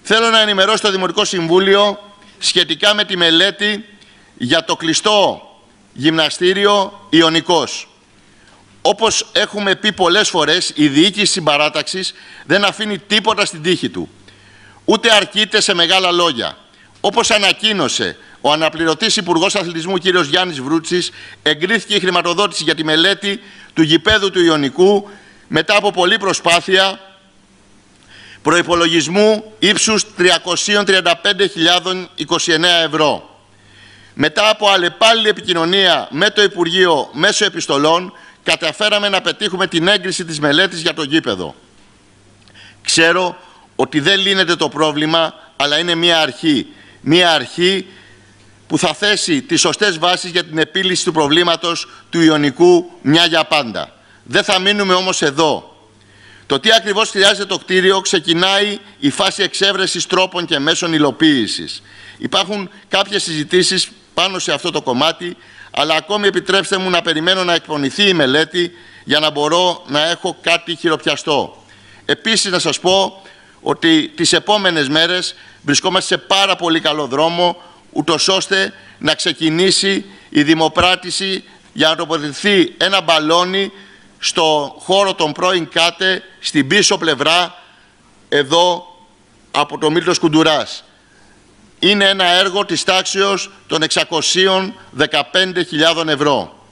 Θέλω να ενημερώσω το Δημοτικό Συμβούλιο σχετικά με τη μελέτη για το κλειστό γυμναστήριο Ιωνικός. Όπως έχουμε πει πολλές φορές, η διοίκηση συμπαράταξης δεν αφήνει τίποτα στην τύχη του. Ούτε αρκείται σε μεγάλα λόγια. Όπως ανακοίνωσε ο αναπληρωτής Υπουργός Αθλητισμού κ. Γιάννης Βρούτσης, εγκρίθηκε η χρηματοδότηση για τη μελέτη του γηπέδου του Ιωνικού μετά από πολλή προσπάθεια προϋπολογισμού ύψους 335.029 ευρώ. Μετά από αλλεπάλληλη επικοινωνία με το Υπουργείο μέσω επιστολών, καταφέραμε να πετύχουμε την έγκριση της μελέτης για το γήπεδο. Ξέρω ότι δεν λύνεται το πρόβλημα, αλλά είναι μία αρχή. Μία αρχή που θα θέσει τις σωστές βάσεις για την επίλυση του προβλήματος του Ιωνικού μια για πάντα. Δεν θα μείνουμε όμως εδώ. Το τι ακριβώς χρειάζεται το κτίριο, ξεκινάει η φάση εξέβρεσης τρόπων και μέσων υλοποίησης. Υπάρχουν κάποιες συζητήσεις πάνω σε αυτό το κομμάτι, αλλά ακόμη επιτρέψτε μου να περιμένω να εκπονηθεί η μελέτη για να μπορώ να έχω κάτι χειροπιαστό. Επίσης να σας πω ότι τις επόμενες μέρες βρισκόμαστε σε πάρα πολύ καλό δρόμο, ούτως ώστε να ξεκινήσει η δημοπράτηση για να τοποθετηθεί ένα μπαλόνι στο χώρο των πρώην ΚΑΤΕ, στην πίσω πλευρά, εδώ από το Μήλτος Κουντουράς. Είναι ένα έργο της τάξεως των 615.000 ευρώ.